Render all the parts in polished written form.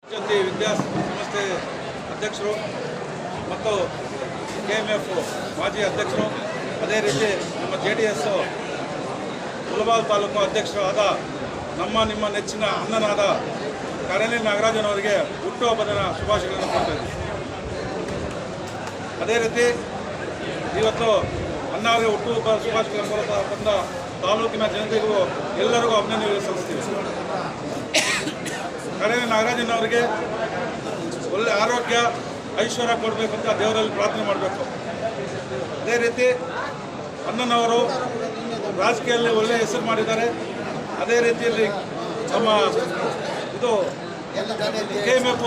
ಜ್ಯೋತಿ ವಿದ್ಯಾಸಂಸ್ಥೆ ಅಧ್ಯಕ್ಷರು ಮತ್ತು KMF ಮಾಜಿ ಅಧ್ಯಕ್ಷರು, ಅದೇ ರೀತಿ ನಮ್ಮ JDS ಮುಳಬಾಗಿಲು ತಾಲೂಕು ಅಧ್ಯಕ್ಷರಾದ ನಿಮ್ಮ ನೆಚ್ಚಿನ ಅಣ್ಣನಾದ ಕಡೇನಳ್ಳಿ ನಾಗರಾಜನವರಿಗೆ ಹುಟ್ಟುಹಬ್ಬದ ಶುಭಾಶಯಗಳನ್ನು ಕೊಡ್ತಾ ಇದ್ದೀವಿ. ಅದೇ ರೀತಿ ಇವತ್ತು ಅಣ್ಣವರಿಗೆ ಹುಟ್ಟುಹಬ್ಬ ಶುಭಾಶಯಗಳ ಮೂಲಕ ಬಂದ ತಾಲೂಕಿನ ಜನತೆಗೂ ಎಲ್ಲರಿಗೂ ಅಭಿನಂದನೆ ಸಲ್ಲಿಸ್ತೀವಿ. ಕಡೇನಳ್ಳಿ ನಾಗರಾಜನವರಿಗೆ ಒಳ್ಳೆ ಆರೋಗ್ಯ ಐಶ್ವರ್ಯ ಕೊಡಬೇಕಂತ ದೇವರಲ್ಲಿ ಪ್ರಾರ್ಥನೆ ಮಾಡಬೇಕು. ಅದೇ ರೀತಿ ಅಣ್ಣನವರು ರಾಜಕೀಯದಲ್ಲಿ ಒಳ್ಳೆಯ ಹೆಸರು ಮಾಡಿದ್ದಾರೆ. ಅದೇ ರೀತಿಯಲ್ಲಿ ನಮ್ಮ KMF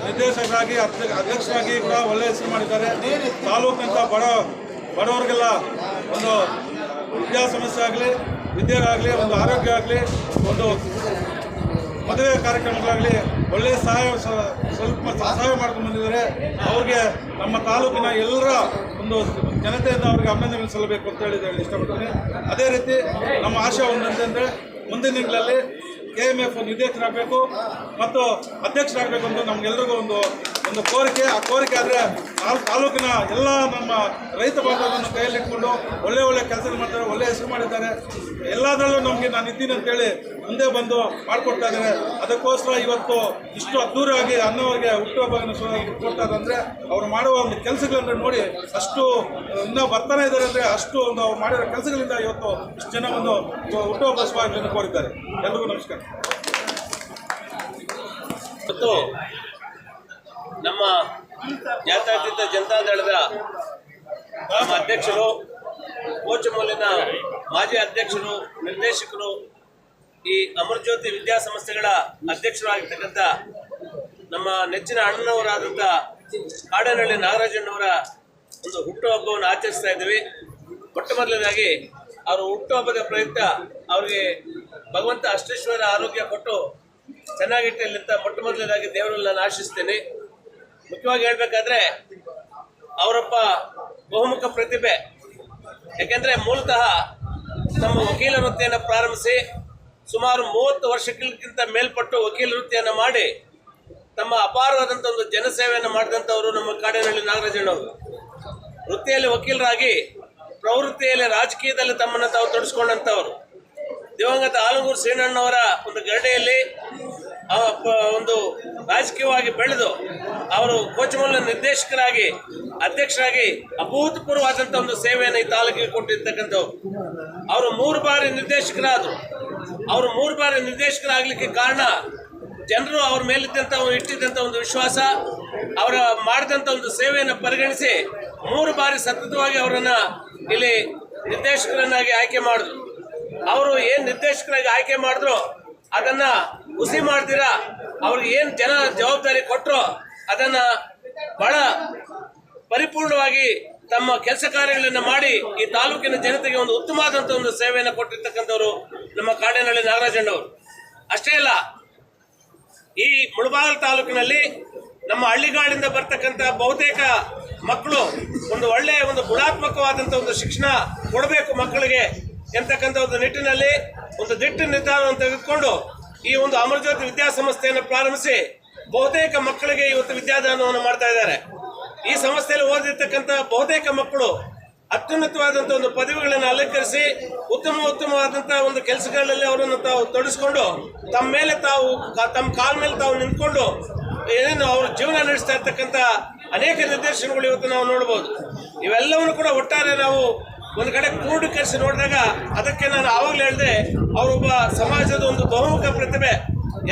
ನಿರ್ದೇಶಕರಾಗಿ ಅಧ್ಯಕ್ಷರಾಗಿ ಕೂಡ ಒಳ್ಳೆಯ ಹೆಸರು ಮಾಡಿದ್ದಾರೆ. ತಾಲೂಕಿನಂಥ ಬಡವರಿಗೆಲ್ಲ ಒಂದು ವಿದ್ಯಾಸಮಸ್ಯೆ ಆಗಲಿ, ವಿದ್ಯೆಗಾಗಲಿ, ಒಂದು ಆರೋಗ್ಯ ಆಗಲಿ, ಒಂದು ಮದುವೆ ಕಾರ್ಯಕ್ರಮಗಳಾಗಲಿ ಒಳ್ಳೆಯ ಸ್ವಲ್ಪ ಸಹಾಯ ಮಾಡ್ಕೊಂಡು ಬಂದಿದ್ದಾರೆ. ಅವ್ರಿಗೆ ನಮ್ಮ ತಾಲೂಕಿನ ಎಲ್ಲರ ಒಂದು ಜನತೆಯಿಂದ ಅವ್ರಿಗೆ ಅಭಿನಂದನೆ ಸಲ್ಲಬೇಕು ಅಂತ ಹೇಳಿ ಇಷ್ಟಪಡ್ತೀನಿ. ಅದೇ ರೀತಿ ನಮ್ಮ ಆಶೆ ಒಂದಂತಂದರೆ ಮುಂದಿನ ದಿನಗಳಲ್ಲಿ KMF ನಿರ್ದೇಶಕರಾಗಬೇಕು ಮತ್ತು ಅಧ್ಯಕ್ಷರಾಗಬೇಕು ಅಂತ ನಮಗೆಲ್ಲರಿಗೂ ಒಂದು ಕೋರಿಕೆ. ಆ ಕೋರಿಕೆ ಆದರೆ ತಾಲೂಕಿನ ಎಲ್ಲ ನಮ್ಮ ರೈತ ಬಾಂಧವರನ್ನು ಕೈಯಲ್ಲಿಟ್ಕೊಂಡು ಒಳ್ಳೆ ಕೆಲಸ ಮಾಡ್ತಾರೆ, ಒಳ್ಳೆ ಹೆಸರು ಮಾಡಿದ್ದಾರೆ. ಎಲ್ಲದರಲ್ಲೂ ನಮಗೆ ನಾನು ಇದ್ದೀನಿ ಅಂತೇಳಿ ಮುಂದೆ ಬಂದು ಮಾಡಿಕೊಡ್ತಾ ಇದ್ದಾರೆ. ಅದಕ್ಕೋಸ್ಕರ ಇವತ್ತು ಇಷ್ಟು ಅದ್ದೂರಿಯಾಗಿ ಅಣ್ಣವರಿಗೆ ಹುಟ್ಟುಹಬ್ಬವನ್ನು ಕೊಡ್ತಾರೆ ಅಂದರೆ ಅವರು ಮಾಡುವ ಒಂದು ಕೆಲಸಗಳನ್ನ ನೋಡಿ ಅಷ್ಟು ಇನ್ನೂ ಬರ್ತಾನೆ ಇದ್ದಾರೆ ಅಂದರೆ ಅಷ್ಟು ಒಂದು ಅವ್ರು ಮಾಡಿರೋ ಕೆಲಸಗಳಿಂದ ಇವತ್ತು ಇಷ್ಟು ಜನ ಒಂದು ಹುಟ್ಟುಹಬ್ಬ ಶುಭಾಶಯಗಳನ್ನು ಕೋರಿದ್ದಾರೆ. ಎಲ್ರಿಗೂ ನಮಸ್ಕಾರ. ಮತ್ತು ನಮ್ಮ ಜಾತ್ಯತೀತ ಜನತಾದಳದ ನಮ್ಮ ಅಧ್ಯಕ್ಷರು, ಕೋಚಮೂಲಿನ ಮಾಜಿ ಅಧ್ಯಕ್ಷರು, ನಿರ್ದೇಶಕರು, ಈ ಅಮರಜ್ಯೋತಿ ವಿದ್ಯಾಸಂಸ್ಥೆಗಳ ಅಧ್ಯಕ್ಷರಾಗಿರ್ತಕ್ಕಂಥ ನಮ್ಮ ನೆಚ್ಚಿನ ಅಣ್ಣನವರಾದಂಥ ಕಾಡೇನಳ್ಳಿ ನಾಗರಾಜಣ್ಣವರ ಒಂದು ಹುಟ್ಟುಹಬ್ಬವನ್ನು ಆಚರಿಸ್ತಾ ಇದ್ದೀವಿ. ಮೊಟ್ಟ ಮೊದಲನೇದಾಗಿ ಅವರು ಹುಟ್ಟುಹಬ್ಬದ ಪ್ರಯುಕ್ತ ಅವರಿಗೆ ಭಗವಂತ ಅಷ್ಟೈಶ್ವರ್ಯ ಆರೋಗ್ಯ ಕೊಟ್ಟು ಚೆನ್ನಾಗಿಟ್ಟಲ್ಲಿ ಅಂತ ಮೊಟ್ಟ ಮೊದಲನೇದಾಗಿ ದೇವರಲ್ಲಿ ನಾನು ಆಶಿಸ್ತೇನೆ. ಮುಖ್ಯವಾಗಿ ಹೇಳಬೇಕಾದ್ರೆ ಅವರೊಬ್ಬ ಬಹುಮುಖ ಪ್ರತಿಭೆ. ಯಾಕೆಂದರೆ ಮೂಲತಃ ನಮ್ಮ ವಕೀಲ ವೃತ್ತಿಯನ್ನು ಪ್ರಾರಂಭಿಸಿ ಸುಮಾರು 30 ವರ್ಷಕ್ಕಿಂತ ಮೇಲ್ಪಟ್ಟು ವಕೀಲ ವೃತ್ತಿಯನ್ನು ಮಾಡಿ ತಮ್ಮ ಅಪಾರವಾದಂಥ ಒಂದು ಜನಸೇವೆಯನ್ನು ಮಾಡಿದಂಥವರು ನಮ್ಮ ಕಾಡೇನಳ್ಳಿ ನಾಗರಾಜಣ್ಣವರು. ವೃತ್ತಿಯಲ್ಲಿ ವಕೀಲರಾಗಿ ಪ್ರವೃತ್ತಿಯಲ್ಲಿ ರಾಜಕೀಯದಲ್ಲಿ ತಮ್ಮನ್ನು ತಾವು ತೊಡಗಿಸ್ಕೊಂಡಂಥವರು. ದಿವಂಗತ ಆಲಂಗೂರು ಶ್ರೀನಣ್ಣವರ ಒಂದು ಗರಡಿಯಲ್ಲಿ ಒಂದು ರಾಜಕೀಯವಾಗಿ ಬೆಳೆದು ಅವರು ಕೋಚಮೂಲ ನಿರ್ದೇಶಕರಾಗಿ ಅಧ್ಯಕ್ಷರಾಗಿ ಅಭೂತಪೂರ್ವವಾದಂಥ ಒಂದು ಸೇವೆಯನ್ನು ಈ ತಾಲೂಕಿಗೆ ಕೊಟ್ಟಿರ್ತಕ್ಕಂಥವ್ರು. ಅವರು 3 ಬಾರಿ ನಿರ್ದೇಶಕರಾದರು. ಅವರು 3 ಬಾರಿ ನಿರ್ದೇಶಕರಾಗಲಿಕ್ಕೆ ಕಾರಣ ಜನರು ಅವ್ರ ಮೇಲಿದ್ದಂಥ ಇಟ್ಟಿದ್ದಂಥ ಒಂದು ವಿಶ್ವಾಸ, ಅವರ ಮಾಡಿದಂಥ ಒಂದು ಸೇವೆಯನ್ನು ಪರಿಗಣಿಸಿ 3 ಬಾರಿ ಸತತವಾಗಿ ಅವರನ್ನು ಇಲ್ಲಿ ನಿರ್ದೇಶಕರನ್ನಾಗಿ ಆಯ್ಕೆ ಮಾಡಿದ್ರು. ಅವರು ಏನು ನಿರ್ದೇಶಕರಾಗಿ ಆಯ್ಕೆ ಮಾಡಿದ್ರು ಅದನ್ನ ಹುಸಿ ಮಾಡ್ತೀರಾ, ಅವ್ರಿಗೆ ಏನು ಜನ ಜವಾಬ್ದಾರಿ ಕೊಟ್ಟರು ಅದನ್ನ ಬಹಳ ಪರಿಪೂರ್ಣವಾಗಿ ತಮ್ಮ ಕೆಲಸ ಕಾರ್ಯಗಳನ್ನು ಮಾಡಿ ಈ ತಾಲೂಕಿನ ಜನತೆಗೆ ಒಂದು ಉತ್ತಮವಾದಂಥ ಒಂದು ಸೇವೆಯನ್ನು ಕೊಟ್ಟಿರ್ತಕ್ಕಂಥವ್ರು ನಮ್ಮ ಕಾಡೇನಳ್ಳಿ ನಾಗರಾಜಣ್ಣವರು. ಅಷ್ಟೇ ಅಲ್ಲ, ಈ ಮುಳಬಾಗಿಲು ತಾಲೂಕಿನಲ್ಲಿ ನಮ್ಮ ಹಳ್ಳಿಗಾಡಿಂದ ಬರ್ತಕ್ಕಂಥ ಬಹುತೇಕ ಮಕ್ಕಳು ಒಂದು ಒಳ್ಳೆಯ ಒಂದು ಗುಣಾತ್ಮಕವಾದಂಥ ಒಂದು ಶಿಕ್ಷಣ ಕೊಡಬೇಕು ಮಕ್ಕಳಿಗೆ ಎಂತಕ್ಕಂಥ ಒಂದು ನಿಟ್ಟಿನಲ್ಲಿ ಒಂದು ದಿಟ್ಟ ನಿರ್ಧಾರವನ್ನು ತೆಗೆದುಕೊಂಡು ಈ ಒಂದು ಅಮರಜ್ಯೋತಿ ವಿದ್ಯಾಸಂಸ್ಥೆಯನ್ನು ಪ್ರಾರಂಭಿಸಿ ಬಹುತೇಕ ಮಕ್ಕಳಿಗೆ ಇವತ್ತು ವಿದ್ಯಾದಾನವನ್ನು ಮಾಡ್ತಾ ಇದ್ದಾರೆ. ಈ ಸಂಸ್ಥೆಯಲ್ಲಿ ಓದಿರ್ತಕ್ಕಂಥ ಬಹುತೇಕ ಮಕ್ಕಳು ಅತ್ಯುನ್ನತವಾದಂಥ ಒಂದು ಪದವಿಗಳನ್ನು ಅಲಂಕರಿಸಿ ಉತ್ತಮವಾದಂತಹ ಒಂದು ಕೆಲಸಗಳಲ್ಲಿ ಅವರನ್ನು ತಾವು ತೊಡಗಿಸ್ಕೊಂಡು ತಮ್ಮ ಮೇಲೆ ತಾವು ತಮ್ಮ ಕಾಲ ಮೇಲೆ ತಾವು ನಿಂತ್ಕೊಂಡು ಏನೇನು ಅವ್ರ ಜೀವನ ನಡೆಸ್ತಾ ಇರ್ತಕ್ಕಂಥ ಅನೇಕ ನಿದರ್ಶನಗಳು ಇವತ್ತು ನಾವು ನೋಡ್ಬೋದು. ಇವೆಲ್ಲವನ್ನು ಕೂಡ ಒಟ್ಟಾರೆ ನಾವು ಒಂದು ಕಡೆ ಕ್ರೋಢೀಕರಿಸಿ ನೋಡಿದಾಗ ಅದಕ್ಕೆ ನಾನು ಆವಾಗಲೇ ಹೇಳಿದೆ, ಅವರೊಬ್ಬ ಸಮಾಜದ ಒಂದು ಬಹುಮುಖ ಪ್ರತಿಭೆ.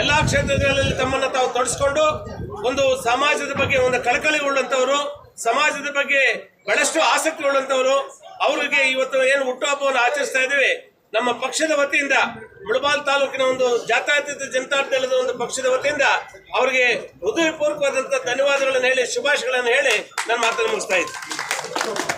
ಎಲ್ಲ ಕ್ಷೇತ್ರಗಳಲ್ಲಿ ತಮ್ಮನ್ನು ತಾವು ತೊಡಗಿಸ್ಕೊಂಡು ಒಂದು ಸಮಾಜದ ಬಗ್ಗೆ ಒಂದು ಕಳಕಳಿ ಉಳ್ಳಂಥವರು, ಸಮಾಜದ ಬಗ್ಗೆ ಬಹಳಷ್ಟು ಆಸಕ್ತಿ ಉಳ್ಳಂಥವರು. ಅವರಿಗೆ ಇವತ್ತು ಏನು ಹುಟ್ಟುಹಬ್ಬವನ್ನು ಆಚರಿಸ್ತಾ ಇದ್ದೀವಿ, ನಮ್ಮ ಪಕ್ಷದ ವತಿಯಿಂದ ಮುಳಬಾಗಿಲು ತಾಲೂಕಿನ ಒಂದು ಜಾತ್ಯತೀತ ಜನತಾದಳದ ಒಂದು ಪಕ್ಷದ ವತಿಯಿಂದ ಅವರಿಗೆ ಹೃದಯಪೂರ್ವಕವಾದಂಥ ಧನ್ಯವಾದಗಳನ್ನು ಹೇಳಿ ಶುಭಾಶಯಗಳನ್ನು ಹೇಳಿ ನನ್ನ ಮಾತನ್ನು ಮುಗಿಸ್ತಾ ಇದ್ದೀನಿ.